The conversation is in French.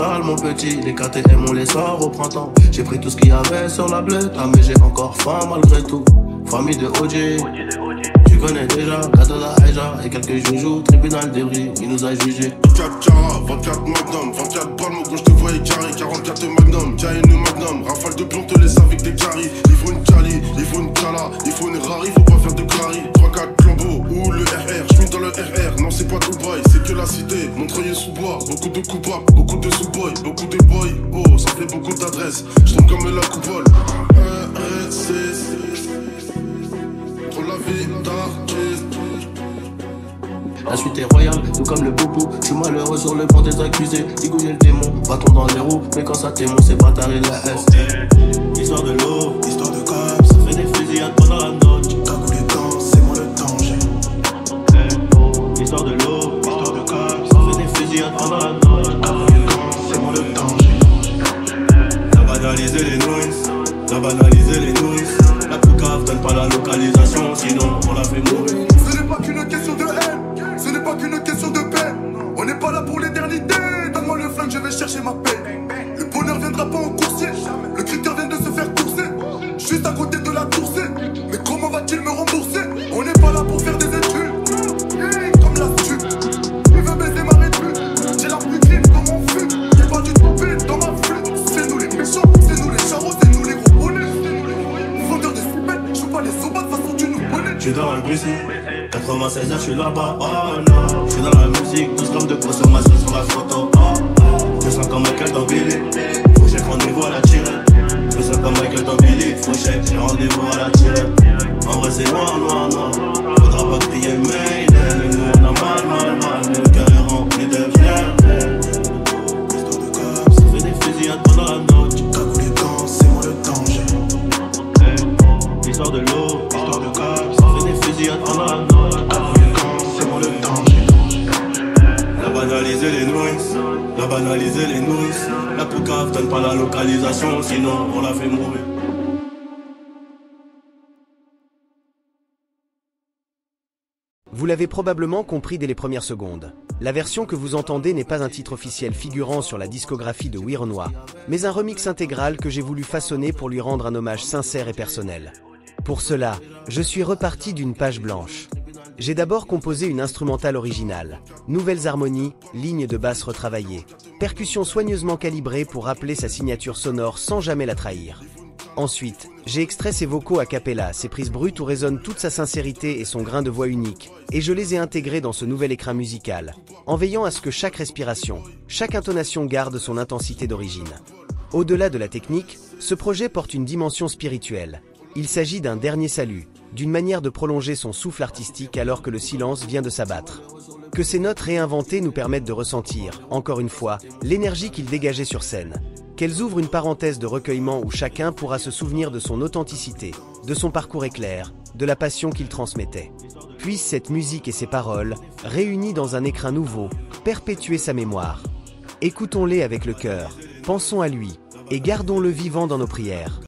sale mon petit. Les KTM on les sort au printemps. J'ai pris tout ce qu'il y avait sur la bleuta, mais j'ai encore faim malgré tout. Famille de OG, tu connais déjà, gâteau d'Aïja et quelques joujoux, tribunal débris, il nous a jugés. 24 carats, 24 magnum, 24 balles, mon quand je te voyais carré, 44 magnum, tiens une magnum, rafale de plomb, te laisse avec des caries. Il faut une cali, il faut une cala, il faut une rari, faut pas faire de clari. 3-4 flambeaux, ou le RR, je suis dans le RR, non c'est pas Dubaï, c'est que la cité, Montreuil-sous-Bois, beaucoup de coupables, beaucoup de sous-boys, beaucoup de boys, oh ça fait beaucoup d'adresses, je tombe comme la coupole. Trop la vie d'artiste. La suite est royale, tout comme le boubou. Je suis malheureux sur le banc des accusés. Digouiller le démon, bâton dans les roues. Mais quand ça t'émon, c'est pas taré de la S. Histoire de l'eau, histoire de cops. Ça fait des fusillades pendant la note. Cagoule les dents, c'est moi le danger. Histoire de l'eau, histoire de cops. Ça fait des fusillades pendant la note. Cagoule les dents, c'est moi le danger. T'as banalisé les nourrices, t'as banalisé les nourrices. La poucave donne pas la localisation, sinon on la fait mourir. Ce n'est pas qu'une question de haine, ce n'est pas qu'une question de paix. On n'est pas là pour l'éternité, donne-moi le flingue, je vais chercher ma paix. Le bonheur viendra pas en coursier, le critère vient de se faire courser. Juste à côté de la toursée, mais comment va-t-il me rembourser? On n'est pas là pour faire des études, comme la stup. Il veut baiser ma rétube, j'ai la plus clean dans mon fut. Y'a pas du toupé dans ma flûte. C'est nous les méchants, c'est nous les charros, c'est nous les gros bonnets. Vendeur de soupettes, je joue pas les sombats, de toute façon tu nous connais. Je suis dans le Russie, 96 ans, je suis là-bas, oh non. Je suis dans la musique, 12 grammes de consommation sur la photo, oh. Je sens comme Michael dans Billy, faut que j'ai rendez-vous à la tirette. Je sens comme Michael dans Billy, faut que j'ai rendez-vous à la tirette. En vrai c'est noir, noir, noir, faudra pas crier Mayday. Mais nous on a mal, mal, mal, le cœur est rempli de fierté. Histoire de cops, ça fait des fusillades pendant la note. Cagoule les dents, c'est moi le danger. Histoire de l'eau, histoire de cops, ça fait des fusillades pendant la note. C'est moi le danger. La banaliser les nourrices, la banaliser les nourrices. La poucave donne pas la localisation, sinon on la fait mourir. Vous l'avez probablement compris dès les premières secondes. La version que vous entendez n'est pas un titre officiel figurant sur la discographie de Werenoi, mais un remix intégral que j'ai voulu façonner pour lui rendre un hommage sincère et personnel. Pour cela, je suis reparti d'une page blanche. J'ai d'abord composé une instrumentale originale, nouvelles harmonies, lignes de basse retravaillées, percussions soigneusement calibrées pour rappeler sa signature sonore sans jamais la trahir. Ensuite, j'ai extrait ses vocaux a cappella, ses prises brutes où résonne toute sa sincérité et son grain de voix unique, et je les ai intégrés dans ce nouvel écrin musical, en veillant à ce que chaque respiration, chaque intonation garde son intensité d'origine. Au-delà de la technique, ce projet porte une dimension spirituelle. Il s'agit d'un dernier salut, d'une manière de prolonger son souffle artistique alors que le silence vient de s'abattre. Que ces notes réinventées nous permettent de ressentir, encore une fois, l'énergie qu'il dégageait sur scène. Qu'elles ouvrent une parenthèse de recueillement où chacun pourra se souvenir de son authenticité, de son parcours éclair, de la passion qu'il transmettait. Puisse cette musique et ses paroles, réunies dans un écrin nouveau, perpétuer sa mémoire. Écoutons-les avec le cœur, pensons à lui, et gardons-le vivant dans nos prières.